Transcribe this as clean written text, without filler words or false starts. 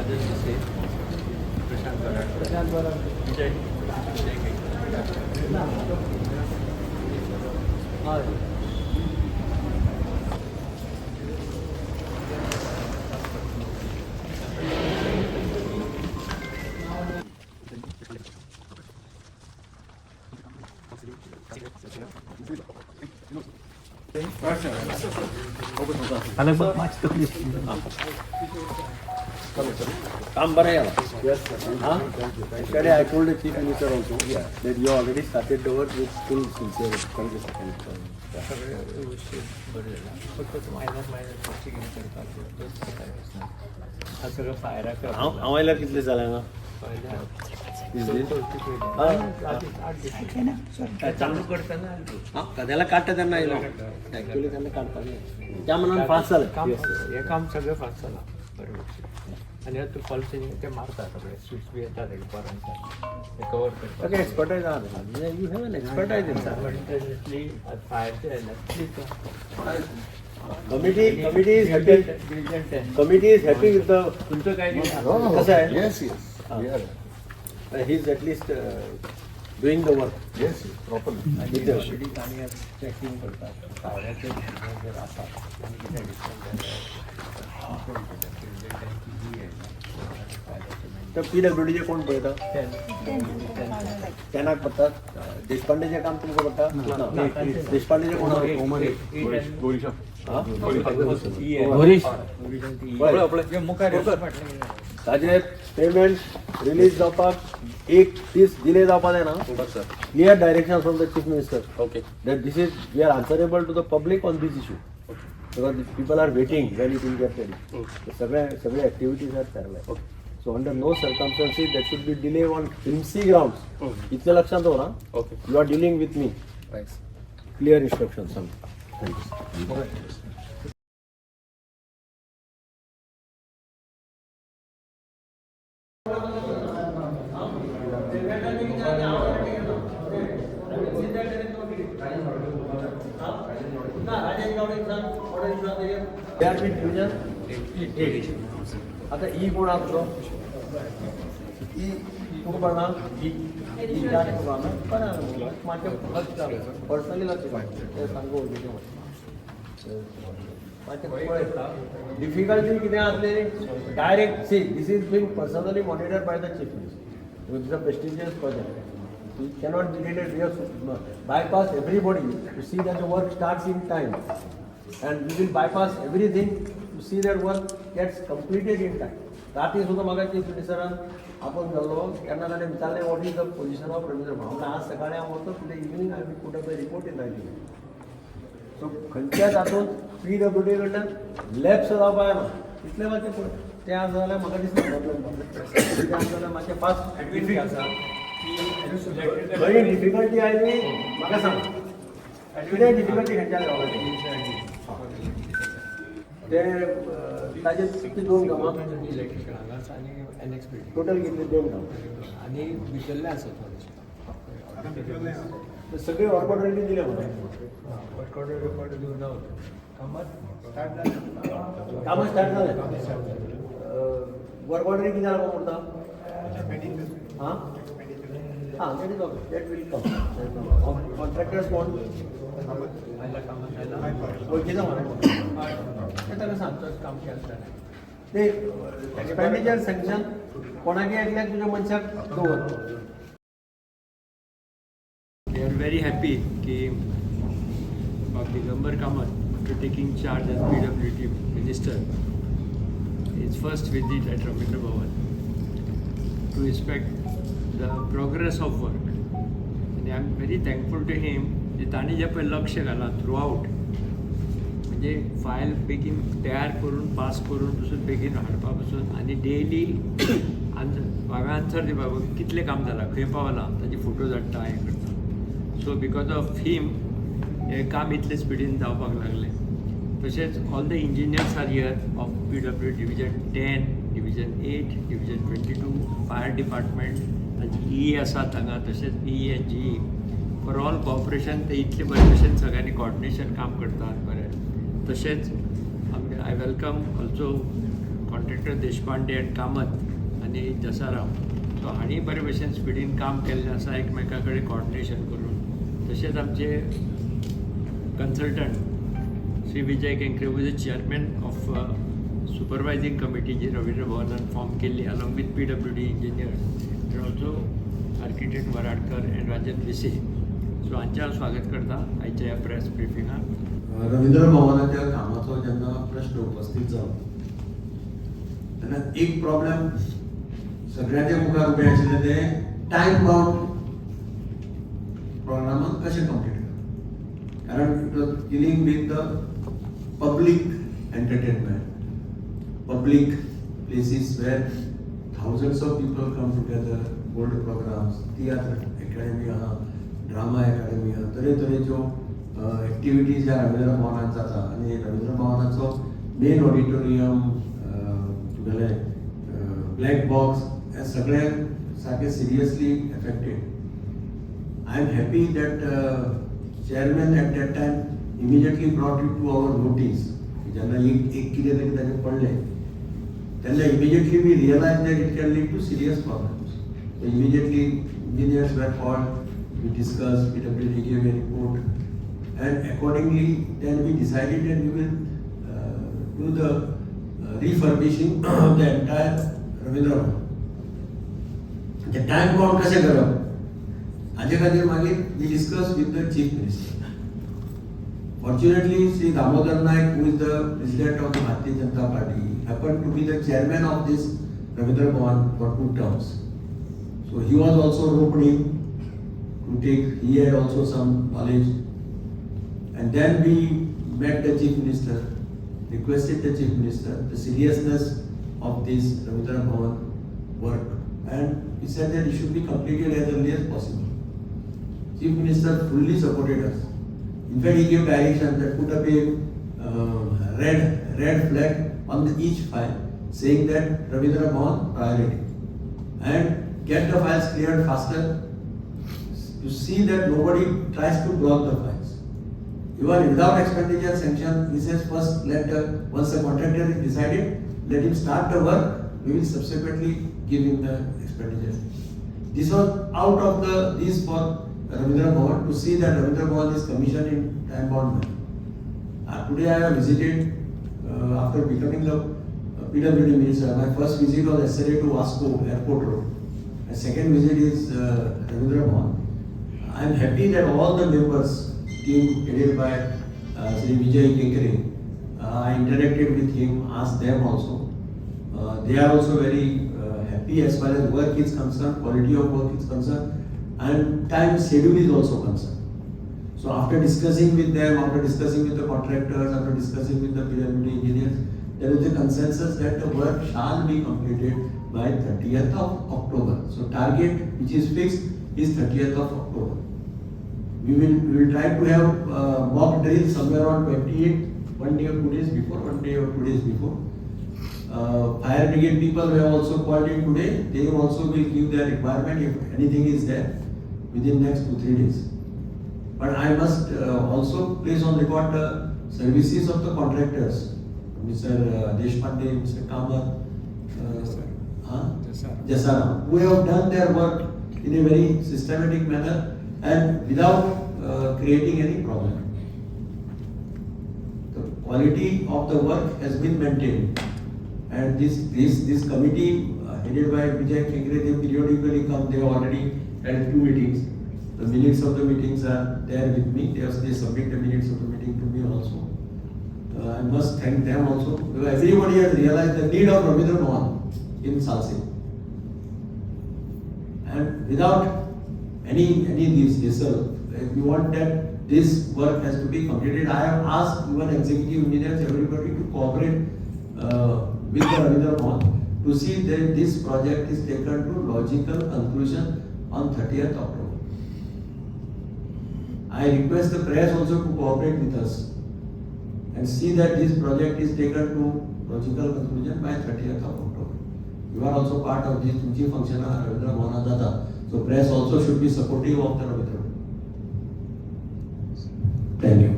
राजन देसाई, प्रशांत बराड, विजय काम बरं आहे याला. Actually, I told the Chief Minister also that you already started the work with full sincerity. सगळे गोष्टी बरे झाल्या. फक्त मायनर गोष्टी घेऊन करतात. हा सगळं फायरा करतात. आम्हाला कितले झाले ना चालू करताना त्याला काढता त्यांना ऍक्च्युली त्यांना काढता नाही त्या मनात फास्ट झालं काम हे काम सगळं फास्ट झालं बरोबर. आणि आता फॉल्स ते मारतात सगळे स्विच बी येतात पोरांचा ते कव्हर करतात. Expertise you have an expertise in continuously फायरचे committee is happy committee is happy with the तुमचं काय कसं आहे he is at least doing the work properly आणि चेकिंग करतात फायराचे जर असतात तर PWDचे कोण पळतात त्यांना पडतात देशपांडेचे काम तुमचं पडतात देशपांडेचे कोण ताजे पेमेंट रिलीज जावपाक एक दीस डिले जावपा जायना clear direction from the chief minister Okay. that this is we are answerable to the public on this issue because the people are waiting when it will get ready. सगळे activities are parallel. So under no circumstances there should be delay on flimsy grounds. इतलं लक्षात हो ना. Okay. You are dealing with me. Thanks. Clear instructions. Thank you. आता ई कोण असतो ई कोण पडणार personally लक्ष सांगू डिफिकल्टी कितें आसली direct see this is been personally monitored by the chief minister with the prestigious project. We cannot be delayed. We have to bypass everybody to see that the work starts in time, and we will bypass everything to see that work gets completed in time. रात्री सुद्धा मग chief मिनिस्टरान आपण गेलो केन्ना ताणें विचारलें what is the position of revenue म्हणून आज सकाळी हांव वरतो today evening I will put up the report in writing. So खंयच्याच हातूंत PWD कडल्यान लॅप्स जावपा जायना इतलें मातशें तें आज जाल्यार म्हाका दिसता प्रॉब्लेम तें आज जाल्यार मातशें फास्ट एक्टिविटी आसा. खंय डिफिकल्टी आयली म्हाका सांग कितें डिफिकल्टी खंयच्या ते ताजे कितले दोन कामां इलेक्ट्रिकल हांगाच आणि NXP टोटल कितले दोन कामां आणि भितरले आसा थोडेशे सगळे वर्क ऑर्डर दिले म्हाका रिकॉर्ड दिवन ना कामां स्टार्ट जाले वर्क ऑर्डर कितें लागून पडटा हां हां that is okay that will come contractors कोण वळखीचा म्हणा ते ताका सांगतो काम केलें ते एक्सपेंडिचर सँक्शन कोणागे एकल्याक तुज्या मनशाक दवर. We are very happy कि Digambar Kamath, after taking charge as PWD Minister, his first visit at Rabindra Bhavan to inspect the progress of work. And I am very thankful to him की ताणी जे पळय लक्ष घाला through out म्हणजे file बेगीन तयार करून पास करून पसून बेगीन हाडपा पसून आनी डेली हांवें आन्सर दिवपा कितलें काम जालां खंय पावलां ताजे फोटो धाडटा हें करता. सो बिकॉज ऑफ हिम हें काम इतले स्पिडीन जावपाक लागलें. तशेंच all the engineers are here of PWD division 10, division 8, division 22, fire department ताची ई आसात हांगा तशेंच ई एन जी फॉर ऑल कॉपरेशन ते इतले बरे भशेन सगळ्यांनी कॉर्डिनेशन काम करतात बरें. तशेंच I welcome also contractor Deshpande and Kamat आनी जसाराम सो हांणी बरे भशेन स्पिडीन काम केल्लें आसा एकमेका कडेन कॉर्डिनेशन करून. तशेंच आमचे consultant Shri Vijay Kenkare was the chairman of supervising committee जी रवींद्र भवनान फॉर्म केल्ली along with PWD engineers and also architect Varadkar and Rajan Vise. So हांचें हांव स्वागत करता आयच्या ह्या प्रेस ब्रिफिंगाक. रवींद्र भवनाच्या कामाचो जेन्ना प्रश्न उपस्थित जालो तेन्ना एक प्रॉब्लेम सगळ्यांच्या मुखार उबें आशिल्लें तें टायम बाउंड प्रोग्रामाक कशें कंप्लीट करप. कारण it was dealing with the public entertainment, public places where thousands of people come together, gold programs, theatre academy आहा, ड्रामा अकादमी आहा, तरेतरेच्यो एक्टिविटीज ह्या रवींद्र भवनांत जाता. आनी रवींद्र भवनाचो मेन ऑडिटोरियम तुगेले ब्लॅक बॉक्स हे सगळे सारके seriously affected. I am happy that chairman at that time immediately brought it to our notice. जेन्ना एक कितें तरी ताचें पडलें तेन्ना immediately we realized that it can lead to serious problems. So immediately engineers were called, we discussed, PWD gave a report, and accordingly then we decided that we will do the refurbishing of the entire Ravindra Bhavan. The time bound कशें करप हाजे खातीर मागीर we discussed with the Chief Minister. Fortunately, Sri Damodar Naik, who is the president of the Bharatiya Janata Party, happened to be the chairman of this Ravindra Bhavan for 2 terms. So he was also roped in to take, he had also some knowledge. And then we met the Chief Minister, requested the Chief Minister the seriousness of this Ravindra Bhavan work. And he said that it should be completed as early as possible. Chief Minister fully supported us. In fact, he gave direction that put up a red flag on each file saying that Ravindra Bhavan priority and get the files cleared faster to see that nobody tries to block the files. Even without expenditure sanction, he says first once the contractor is decided, let him start the work, we will subsequently give him the expenditure. This was out of this for Ravindra Bhavan to see that Ravindra Bhavan is commissioned in time bound manner. Today I have visited after becoming the PWD minister. My first visit was yesterday to Vasco Airport Road. My second visit is Ravindra Bhavan. I am happy that all the members, team headed by Sri Vijay Kenkare, I interacted with him, asked them also. They are also very happy as far as work is concerned, quality of work is concerned, and time schedule is also concerned. So after discussing with them, after discussing with the contractors, after discussing with the PWD engineers, there is a consensus that the work shall be completed by 30th of October. So target which is fixed is 30th of October. We will try to have mock drill somewhere on 28, 1 day or 2 days before, 1 day or 2 days before. Fire brigade people were also called in today. They also will give their requirement if anything is there within next 2-3 days. But I must also place on record the services of the contractors, Mr. Deshpande, Mr. Kamat, Jasaram, who have done their work in a very systematic manner and without creating any problem. The quality of the work has been maintained, and this committee headed by Vijay Kenkare, they periodically come. They have already held 2 meetings. The minutes of the meetings are there with me. They submit the minutes of the meeting to me also. I must thank them also. Everybody has realized the need of Ravindra Bhavan in Salsi. And without any reserve, if you want that this work has to be completed, I have asked even executive engineers, everybody to cooperate with the Ravindra Bhavan to see that this project is taken to logical conclusion on 30th October. I request the press also to cooperate with us and see that this project is taken to logical conclusion by 30th of October. You are also part of this Tunchi function of Ravindra Bhavan Data. So press also should be supportive of the Ravindra. Thank you.